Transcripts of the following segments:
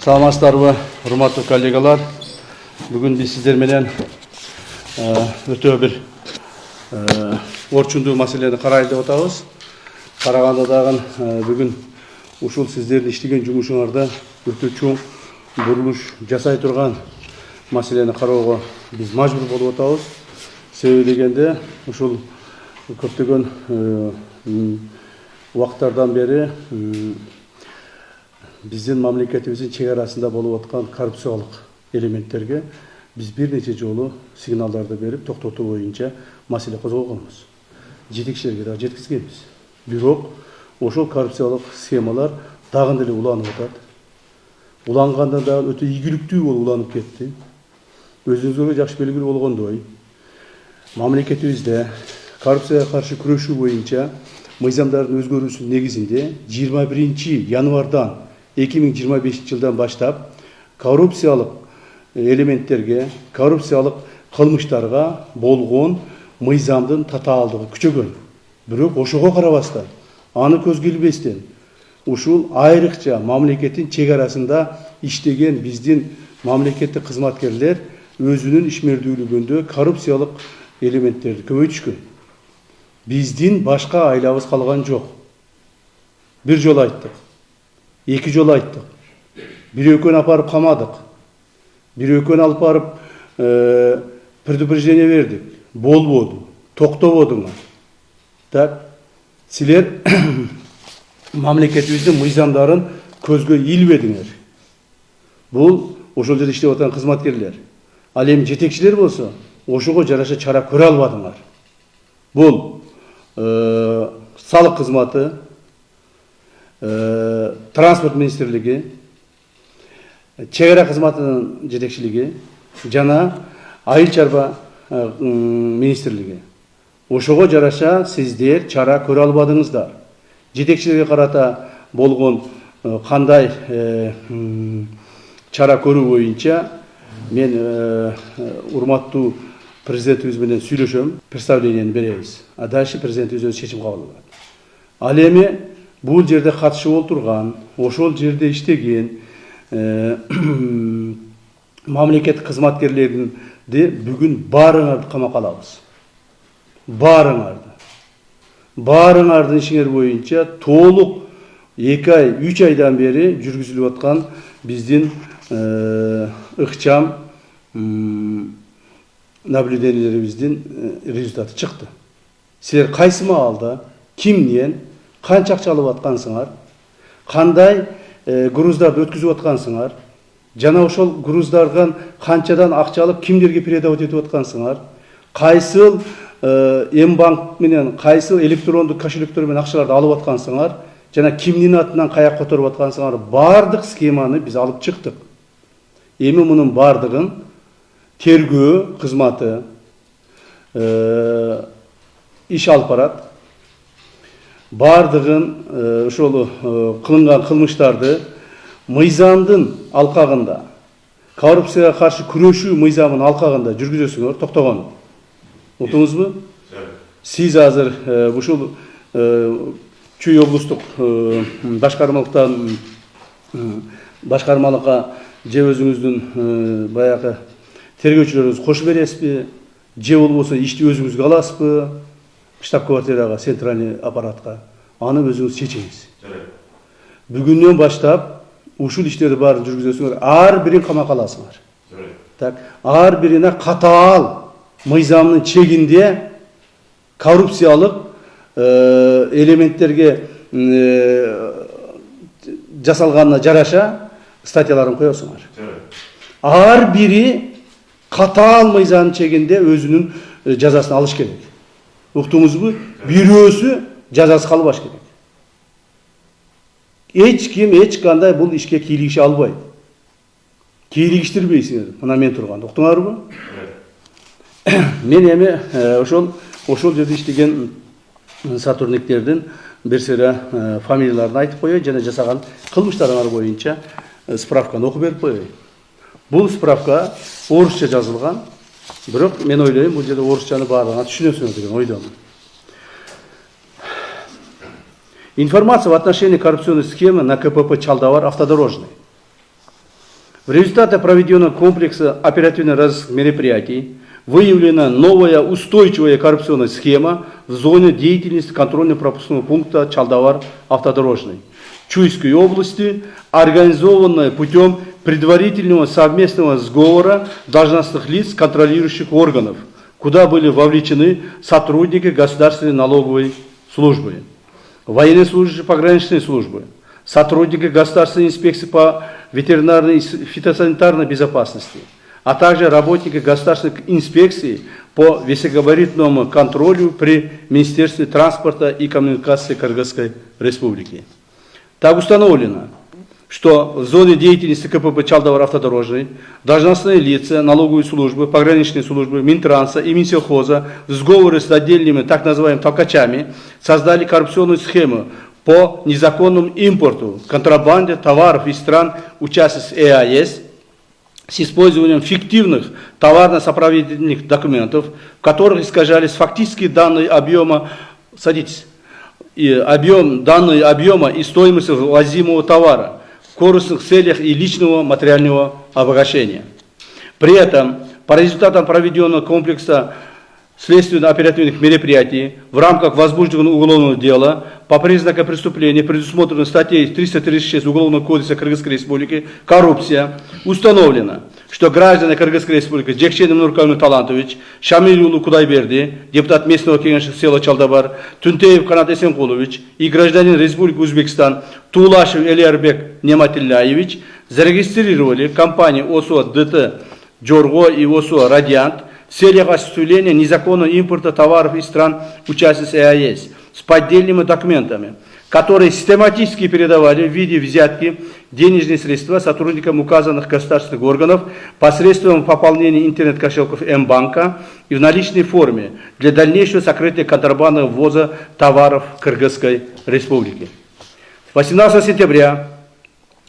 Саламатсыздарбы, урматтуу коллегалар. Бүгүн биз сиздер менен өтө бир орчундуу маселени карайлы деп атабыз. Караганда дагы бүгүн ушул сиздердин иштеген жумушуңарда өтө чоң бурулуш жасай турган маселени кароого биз мажбур болуп атабыз. Себеби дегенде ушул көптөгөн убактардан бери биздин мамлекетибиздин чек арасында болуп аткан коррупциялык элементтерге биз бир нече жолу сигналдарды берип токтотуу боюнча маселе козгогонбуз. Жетекчилерге да жеткизгенбиз. Бирок ошол коррупциялык схемалар дагы деле уланып атат. Уланганда да өтө ийгиликтүү болуп уланып кетти. Өзүңүзгө жакшы белгилүү болгондой, мамлекетибизде коррупцияга каршы күрөшүү боюнча мыйзамдардын өзгөрүүсүнүн негизинде 21 январдан 2025 жылдан баштап коррупциялык элементтерге, коррупциялык кылмыштарга болгон мыйзамдын татаалдыгы күчөгөн. Бирок ошого карабастан, аны көзгө илбестен, ушул айрыкча мамлекеттин чек арасында иштеген биздин мамлекеттик кызматкерлер өзүнүн ишмердүүлүгүндө коррупциялык элементтерди көбөйтүшкөн. Биздин башка айлабыз калган жок. Бир жол айттык, эки жол айттык. Бирөкөн апарып камадык. Бирөкөн алып барып предупреждение бердик. Болбоду, токтободуңар. Так, силер мамлекетибиздин мыйзамдарын көзгө илбедиңер. Бул ошол жерде иштеп аткан кызматкерлер. Ал эми жетекчилер болсо, ошого жараша чара көрө албадыңар. Бул салык кызматы, транспорт министрлиги, чек ара кызматынын жетекчилиги жана айыл чарба министрлиги. Ошого жараша сиздер чара көрө албадыңыздар. Жетекчилерге карата болгон кандай чара көрүү боюнча мен урматтуу президентибиз менен сүйлөшөм, представлениени беребиз. А дальше президентибиз өз чечим кабыл алат. Ал эми бул жерде катышы болуп турган, ошол жерде иштеген мамлекеттик кызматкерлерди бүгүн баарыңарды камакка алабыз. Баарыңардын ишиңер боюнча толук 2 ай, 3 айдан бери жүргүзүлүп аткан биздин ыкчам наблюдениелерибиздин результаты чыкты. Силер кайсы маалда, кимден, канча акча алып аткансыңар, кандай груздарды өткүзүп аткансыңар, жана ошол груздардан канчадан акча алып кимдерге передавать этип аткансыңар, кайсыл М-банк менен, кайсыл электрондук кошелектер менен акчаларды алып аткансыңар, жана кимдин атынан каяк которуп аткансыңар, бардык схеманы биз алып чыктык. Эми мунун бардыгын тергөө кызматы иш алып барат. Бардыгын ошол кылынган кылмыштарды мыйзамдын алкагында, коррупцияга каршы күрөшүү мыйзамынын алкагында жүргүзөсүңөр, токтогон. Утуңузбу? Сиз азыр ушул Чүй облустук башкармалыкка же өзүңүздүн баягы тергөөчүлөрүңүз кошуп бересизби, же болбосо ишти өзүңүзгө аласызбы, штаб-квартирага, центральный аппаратка, аны өзүңүз чечиңиз. Бүгүндөн баштап ушул иштерди баарын жүргүзөсүңөр, ар бирин камакка аласыңар. Так, ар бирине катаал мыйзамдын чегинде коррупциялык элементтерге жасалганына жараша статьяларын коесуңар. Ар бири катаал мыйзамдын чегинде өзүнүн жазасын алыш керек. Уктуңузбу? Бирөөсү жазасы калбаш керек. Эч ким эч кандай бул ишке кийлигише албайт. Кийлигиштирбейсиңер. Мына мен турганда. Уктуңарбы? Мен эми ошол жерде иштеген сотрудниктердин бир сыйра фамилияларын айтып коеюн жана жасаган кылмыштарыңар боюнча справканы окуп берип коеюн. Бул справка орусча жазылган, бирок мен ойлойм бул жерде орусчаны баардыгына түшүнөсүңөр деген ойдомун. Информация в отношении коррупционной схемы на КПП Чалдавар автодорожный. В результате проведенного комплекса оперативно-розыскных мероприятий выявлена новая устойчивая коррупционная схема в зоне деятельности контрольно-пропускного пункта Чалдавар автодорожный Чуйской области, организованная путем предварительного совместного сговора должностных лиц контролирующих органов, куда были вовлечены сотрудники государственной налоговой службы, военнослужащие пограничной службы, сотрудники государственной инспекции по ветеринарной и фитосанитарной безопасности, а также работники государственной инспекции по весогабаритному контролю при Министерстве транспорта и коммуникации Кыргызской Республики. Так установлено, что в зоне деятельности КПП Чалдавар автодорожный должностные лица, налоговые службы, пограничные службы, Минтранса и Минсельхоза в сговоре с отдельными так называемыми толкачами создали коррупционную схему по незаконному импорту, контрабанде товаров из стран участниц ЕАЭС с использованием фиктивных товарно-сопроводительных документов, в которых искажались фактические данные объема, данные объема и стоимости ввозимого товара в корыстных целях и личного материального обогащения. При этом, по результатам проведенного комплекса следственно-оперативных мероприятий в рамках возбужденного уголовного дела по признакам преступления, предусмотренных статьей 336 Уголовного кодекса Кыргызской Республики «Коррупция», установлено, что граждане Кыргызской Республики Джекченов Нуркалин Талантович, Шамилюлу Кудайберди, депутат местного кеңеша села Чалдабар, Тунтеев Канат Эсенкулович и гражданин Республики Узбекистан Тулашев Элиарбек Нематилляевич зарегистрировали компании ОСО ДТ Джорго и ОСО Радиант в целях осуществления незаконного импорта товаров из стран участниц ЕАЭС с поддельными документами, которые систематически передавали в виде взятки денежные средства сотрудникам указанных государственных органов посредством пополнения интернет-кошельков М-банка и в наличной форме для дальнейшего сокрытия контрабандного ввоза товаров Кыргызской Республики. 18 сентября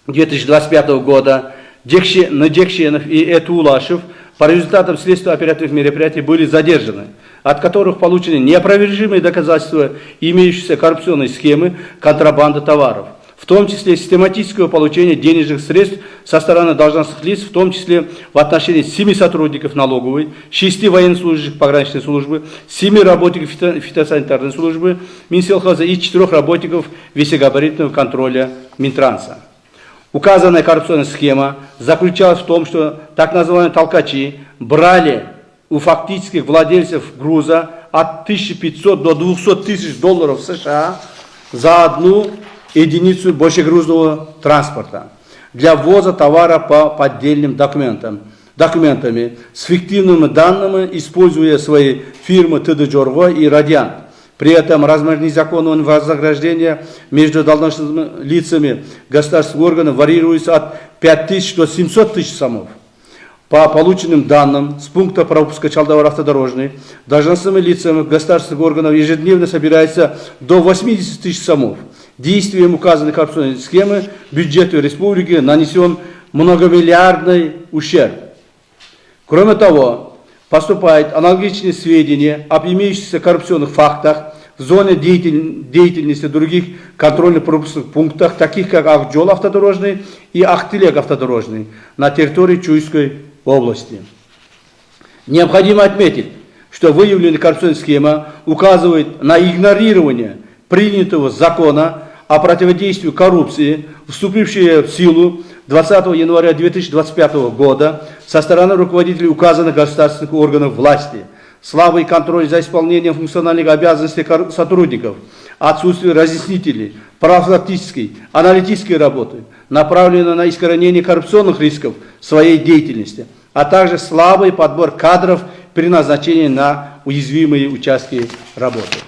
2025 года Джекченов и Этулашев по результатам следственно-оперативных мероприятий были задержаны, от которых получены неопровержимые доказательства имеющейся коррупционной схемы контрабанды товаров, в том числе систематического получения денежных средств со стороны должностных лиц, в том числе в отношении 7 сотрудников налоговой, 6 военнослужащих пограничной службы, 7 работников фитосанитарной службы Минсельхоза и 4 работников весогабаритного контроля Минтранса. Указанная коррупционная схема заключалась в том, что так называемые толкачи брали у фактических владельцев груза от 1500 до 200 тысяч долларов США за одну единицу большегрузного транспорта для ввоза товара по поддельным документами с фиктивными данными, используя свои фирмы ТД Джорго и Радиант. При этом размер незаконного вознаграждения между должностными лицами государственных органов варьируется от 5000 до 700 тысяч сомов. По полученным данным с пункта пропуска Чалдавар автодорожный, должностными лицами государственных органов ежедневно собирается до 80 тысяч сомов. Действием указанной коррупционной схемы бюджету республики нанесен многомиллиардный ущерб. Кроме того, поступают аналогичные сведения об имеющихся коррупционных фактах в зоне деятельности других контрольно-пропускных пунктах, таких как Акджол автодорожный и Ахтылек автодорожный на территории Чуйской области. Необходимо отметить, что выявленная коррупционная схема указывает на игнорирование принятого закона о противодействии коррупции, вступившего в силу 20 января 2025 года со стороны руководителей указанных государственных органов власти, слабый контроль за исполнением функциональных обязанностей сотрудников, отсутствие разъяснителей, профилактической, аналитической работы, направленной на искоренение коррупционных рисков своей деятельности, а также слабый подбор кадров при назначении на уязвимые участки работы.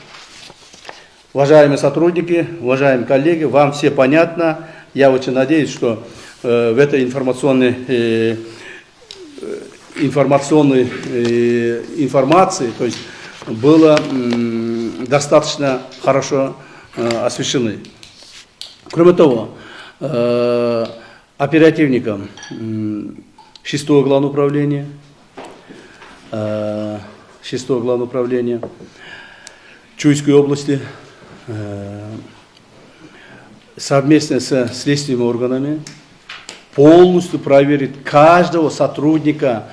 Уважаемые сотрудники, уважаемые коллеги, вам все понятно. Я очень надеюсь, что в этой информации, то есть было достаточно хорошо освещены. Кроме того, оперативникам 6-го главного управления Чуйской области совместно со следственными органами полностью проверит каждого сотрудника,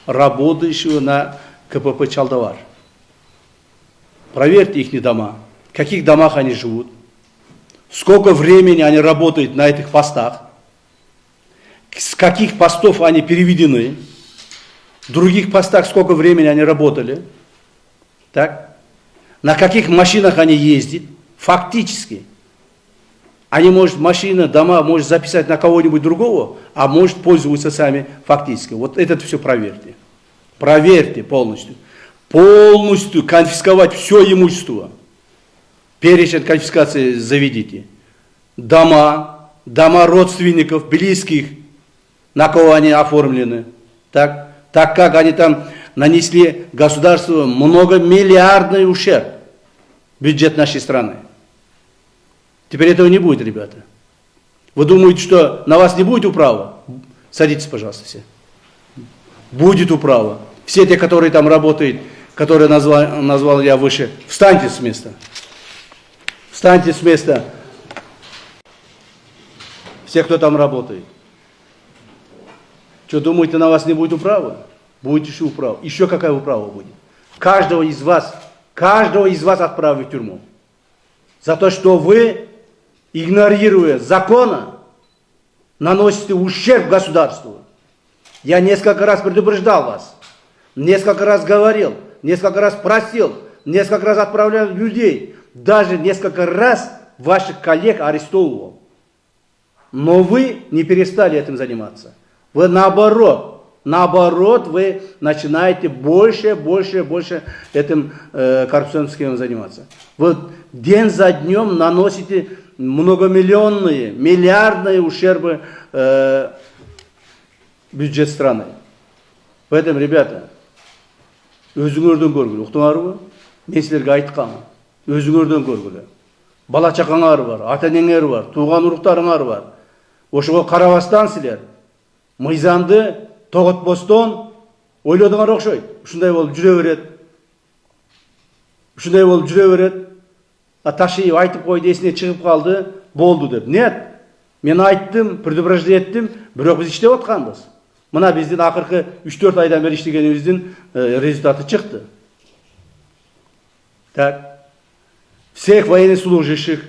работающего на КПП Чалдавар. Проверьте их дома, в каких домах они живут, сколько времени они работают на этих постах, с каких постов они переведены, в других постах сколько времени они работали, так? На каких машинах они ездят, фактически. Они, может, машина, дома, может записать на кого-нибудь другого, а может пользоваться сами фактически. Вот это все проверьте. Проверьте полностью. Полностью конфисковать все имущество. Перечень конфискации заведите. Дома родственников, близких, на кого они оформлены. Так как они там нанесли государству многомиллиардный ущерб в бюджет нашей страны. Теперь этого не будет, ребята. Вы думаете, что на вас не будет управа? Садитесь, пожалуйста, все. Будет управа. Все те, которые там работают, которые назвал я выше, встаньте с места. Встаньте с места. Все, кто там работает. Что, думаете, на вас не будет управы? Будет еще управа. Еще какая управа будет? Каждого из вас отправят в тюрьму. За то, что вы, игнорируя закона, наносите ущерб государству. Я несколько раз предупреждал вас, несколько раз говорил, несколько раз просил, несколько раз отправлял людей, даже несколько раз ваших коллег арестовывал. Но вы не перестали этим заниматься. Вы наоборот, вы начинаете больше этим коррупционным схемам заниматься. Вы день за днем наносите многомиллионные, миллиардные ущербы бюджет страны. Поэтому, ребята, өзіңерден көргілі. Ұқтыңар мен сілерге айтқанмын. Өзіңерден көргілі. Бала чақаңар бар, ата-енеңер бар, туған ұрықтарыңар бар. Ошыға қарабастан сілер. Мыйзамды тоғытпостон ойлодыңар оқшайды. Ушундай болып жүре берет. Ташиев айтып қойды, есіне шығып қалды, болды деп. Нет, мен айттым, предупреждение еттім, бирок біз иштеп отқанбыз. Мына біздің ақырғы 3-4 айдан бері иштегеніміздің результаты шықты. Так. Всех военнослужащих,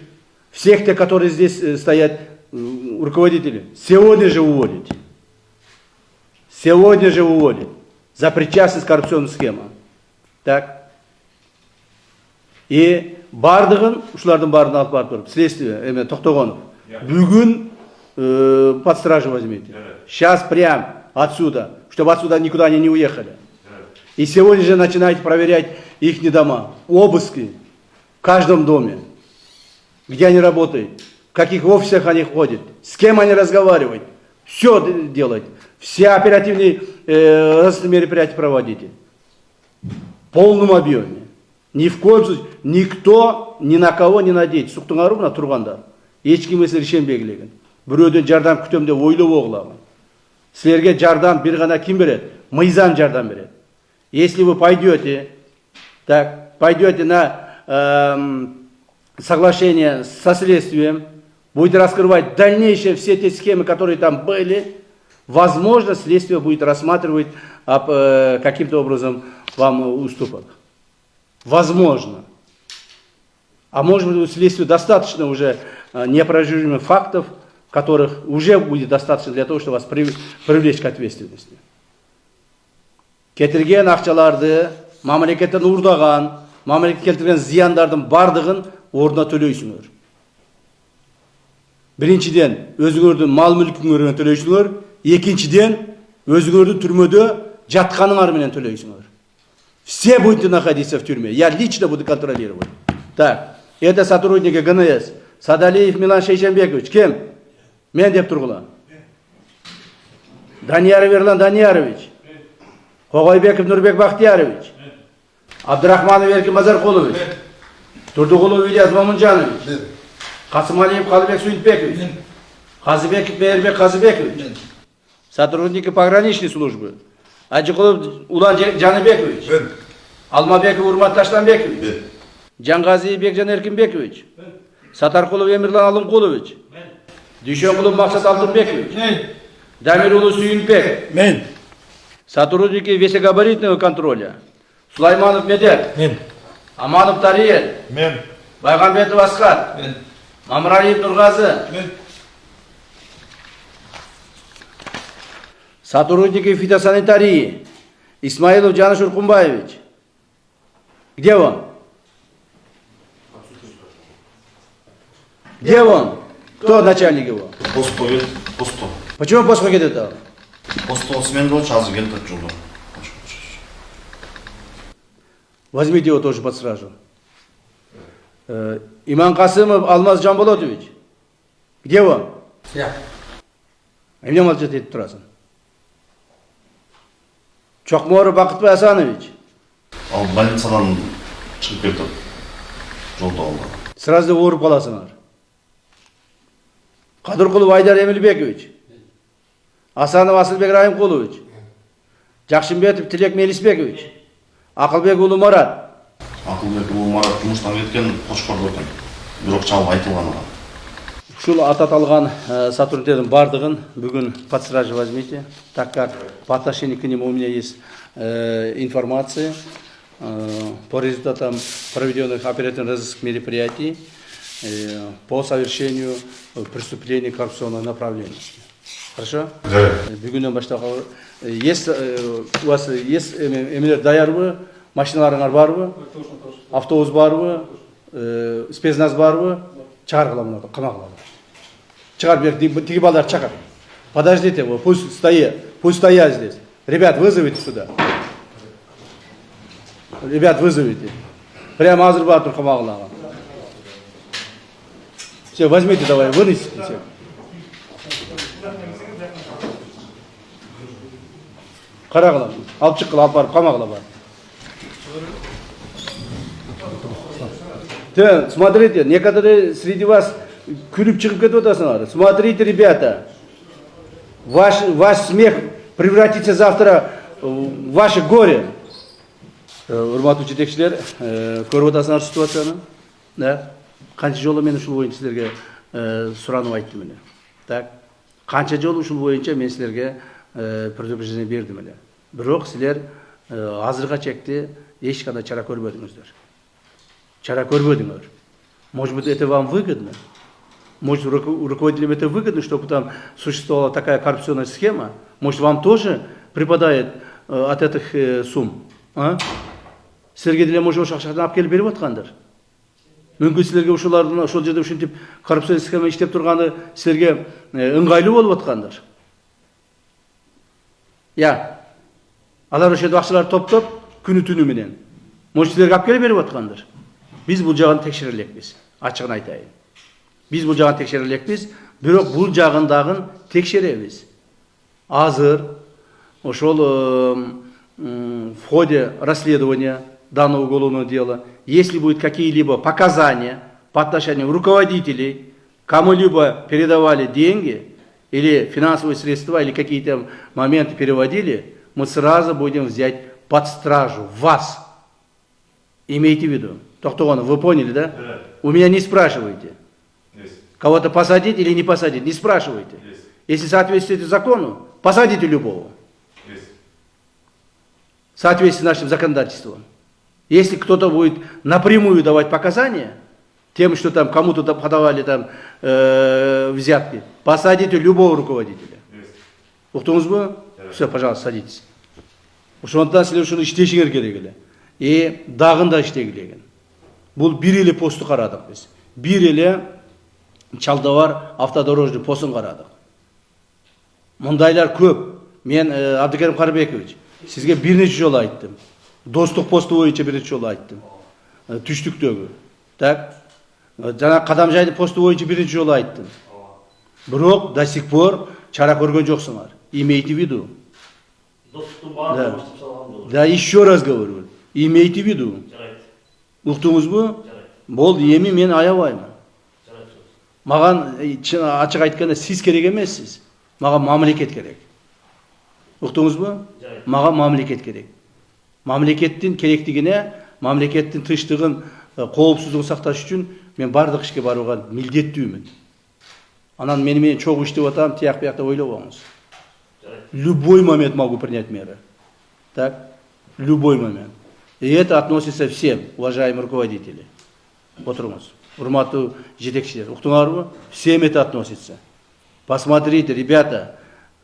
всех тех, которые здесь стоят, руководители, сегодня же уволить. Сегодня же уволить. За причастность к коррупционным схемам. Так. И бардығын, ушылардың барын алып барып тұрып, следствие, Тоқтоғанов, бүгін под стражу возьмите. Сейчас прям отсюда, чтобы отсюда никуда они не уехали. И сегодня же начинаете проверять их дома, обыски в каждом доме, где они работают, в каких офисах они ходят, с кем они разговаривают. Все делать, все оперативные мероприятия проводите. В полном объеме. Ни в коем случае, никто ни на кого не надеется. Суқтыңар мына тұрғандар. Ешкім решен белгілеген. Біреуден жардам күтем деп ойлап оғыламын. Сілерге жардам бір ғана кім береді? Мыйзам жардам береді. Если вы пойдете на соглашение со следствием, будете раскрывать дальнейшие все те схемы, которые там были, возможно, следствие будет рассматривать каким-то образом вам уступок. Возможно. А может быть, у следствия достаточно уже неопровержимых фактов, которых уже будет достаточно для того, чтобы вас привлечь к ответственности. Кетірген ақчаларды, мамлекеттен ұрдаған, мамлекет келтірген зияндардың бардығын орнына төлейсіңдер. Біріншіден, өзіңердің мал мүлкіңерден төлейсіңдер. Екіншіден, өзіңердің түрмеде жатқаныңарменен төлейсіңдер. Все будете находиться в тюрьме. Я лично буду контролировать. Так, это сотрудники ГНС. Садалиев Милан Шейшенбекович. Кем? Мен деп тұрғыла. Данияров Ерлан Даниярович. Қоғайбеков Нұрбек Бахтиярович. Абдрахманов Еркин Мазарқұлович. Турдуғұлов Ильяс Мамынжанович. Қасымалиев Қалыбек Суитбекович. Қазыбеков Мейірбек Қазыбекович. Сотрудники пограничной службы. Аджықұлов Улан Жаныбекович. Алмабеков Урмат Таштанбекович. Жанғазиев Бекжан Еркинбекович. Сатаркулов Эмирлан Алымқұлович. Мен. Дүйшенқұлов Мақсат Алтынбекович. Мен. Дамирұлы Сүйінбек. Мен. Сотрудники весогабаритного контроля. Сулайманов Медет. Мен. Аманов Тариел. Мен. Байгамбетов Асқат. Мен. Мамраев Нурғазы. Мен. Сотрудники фитосанитарии. Исмаилов Джаныш Уркумбаевич. Где он? Где он? Кто начальник его? Посто. Посто. Почему после это? Посто сменил, час гелта чудо. Возьмите его тоже под стражу. Иман Касымов Алмаз Джамболотович. Где он? Я. Эмне молчать етіп тұрасың? Чоқморов Бақытбай Асанович. Ал больницадан шығып кетіп жолда алды. Сразу ұрып қаласыңар. Қадырқұлов Айдар Эмилбекович. Асанов Асылбек Райымқұлович. Жақшымбетов Тілек Мелисбекович. Ақылбекұлы Марат. Ақылбекұлы Марат жұмыстан кеткен Қошқарда екен. Бирок чалып айтылған оған. Ушул ататалган сотрудниктердин бардыгын бүгүн под стражу возьмите, так как по отношению к ним у меня есть информация по результатам проведенных оперативно-розыских мероприятий по совершению преступлений коррупционного направления. Хорошо? Да. Бүгүнөн баштап есть у вас есть эмелер даярбы, машиналарыңар барбы, автобус барбы, спецназ барбы, чыгаргыла муну камагыла. Чыгар бер тиги балдар чакыр. Подождите, пусть стоят здесь. Ребят, вызовите сюда. Ребят, вызовите. Прямо азыр бар тур камагылага. Все, возьмите давай, вынесите все. Карагыла, алып чыккыла, алып барып камагыла бар. Смотрите, некоторые среди вас күлүп чыгып кетип атасыңар. Смотрите, ребята, ваш смех превратится завтра в ваше горе. Урматтуу жетекчилер, көрүп атасыңар ситуацияны. Да? Канча жолу мен ушул боюнча силерге суранып айттым эле. Так? Канча жолу ушул боюнча мен силерге предупреждение бердим эле. Бирок силер азырга чекти эч кандай чара көрбөдүңүздөр. Чара көрбөдүңөр. Может быть, это вам выгодно? Может, руководителям это выгодно, чтобы там существовала такая коррупционная схема? Может, вам тоже припадает от этих сумм? А? Силерге деле может ошол акчаны алып келип берип аткандыр. Мүмкүн силерге ушулардын ошол жерде ушинтип коррупционный схема иштеп турганы силерге ыңгайлуу болуп аткандыр. Я. Алар ошол акчаларды топтоп күнү түнү менен. Может, силерге алып келип берип аткандыр. Биз бул жагын текшере элекпиз. Ачыгын айтайын. Биз бул жагын текшере элекпиз, бирок бул жагын дагы текшеребиз. Азыр ошол в ходе расследования данного уголовного дела, если будут какие-либо показания по отношению руководителей, кому-либо передавали деньги или финансовые средства, или какие-то моменты переводили, мы сразу будем взять под стражу вас. Имейте в виду. Токтогонов, вы поняли, да? Да. У меня не спрашивайте. Кого-то посадить или не посадить, не спрашивайте. Если соответствует закону, посадите любого. В соответствии с нашим законодательством. Если кто-то будет напрямую давать показания, тем, что там кому-то подавали там взятки, посадите любого руководителя. Уктуңузбу? Все, пожалуйста, садитесь. Ошондон силер ушуну иштешиңер керек эле. И дагы да иштегиле. Бул бир эле посту карадык биз. Бир эле Чалдабар автодорожный постун карадык. Мындайлар көп. Мен Абдыкерим Карбекович, сизге бир нече жолу айттым. Достук посту боюнча бир нече жолу айттым. Түштүктөгү. Так? Жана Кадамжайдын посту боюнча бир нече жолу айттым. Бирок до сих пор чара көргөн жоксуңар. Имейте в виду. Да, еще раз говорю. Имейте в виду. Уктуңузбу? Болду, эми мен аябаймын. Маган ачык айтканда сиз керек эмессиз. Мага мамлекет керек. Уктуңузбу? Мага мамлекет керек. Мамлекеттин керектигине, мамлекеттин тынчтыгын, коопсуздугун сакташ үчүн мен бардық ишке барууга милдеттүүмүн. Анан менен чогуу иштеп атам, тияк биякта ойлоп алыңыз. Любой момент могу принять меры. Так? Любой момент. И это относится всем, уважаемые руководители. Отырыңыз. Урматтуу жетекчилер, уктуңарбы? Всем это относится. Посмотрите, ребята,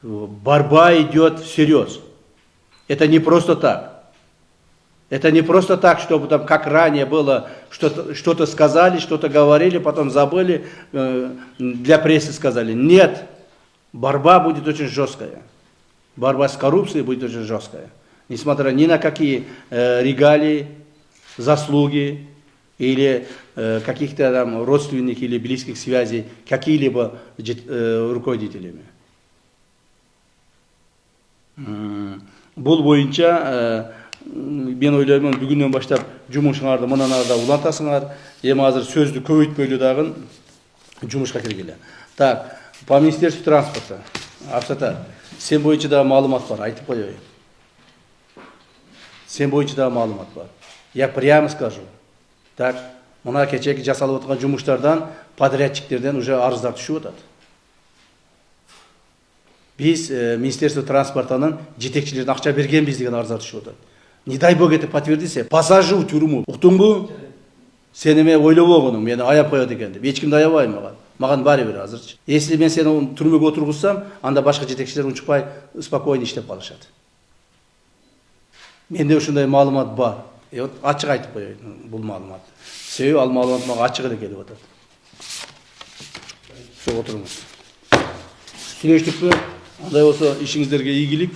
борьба идет всерьез. Это не просто так. Это не просто так, чтобы там, как ранее было, что-то сказали, что-то говорили, потом забыли, для прессы сказали. Нет, борьба будет очень жесткая. Борьба с коррупцией будет очень жесткая. Несмотря ни на какие регалии, заслуги или каких-то там родственных или близких связей какие-либо руководителями. Бұл бойынша мен ойлаймын, бүгіннен баштап жұмышыңарды мындан арда улантасыңар. Эми азыр сөздү көбөйтпөйлү дагы жұмышка киргиле. Так, по Министерству транспорта. Абсата, сен бойынша да маалымат бар, айтып коеюн. Сен бойынша да маалымат бар. Я прямо скажу. Так, мына кечеки жасалып аткан жумуштардан, подрядчиктерден уже арыздар түшүп атат. Biz Министерство транспортанын жетекчилерине акча бергенбиз деген арыздар түшүп атат. Не дай бог это подтвердится, посажу в тюрьму. Уктуңбу? Сени мен ойлобогонуң, мени аяп коет экен деп. Эч кимди аябай маған баары бир азырчы. Если мен сени түрмөгө отургузсам, анда башка жетекчилер унчукпай спокойно иштеп калышат. Менде ушундай маалымат бар. Вот ачык айтып коеюн бул маалымат. Себеби ал маалымат мага ачык эле келип атат. Ошо отуруңуз. Сүйлөштүкпү? Андай болсо ишиңиздерге ийгилик.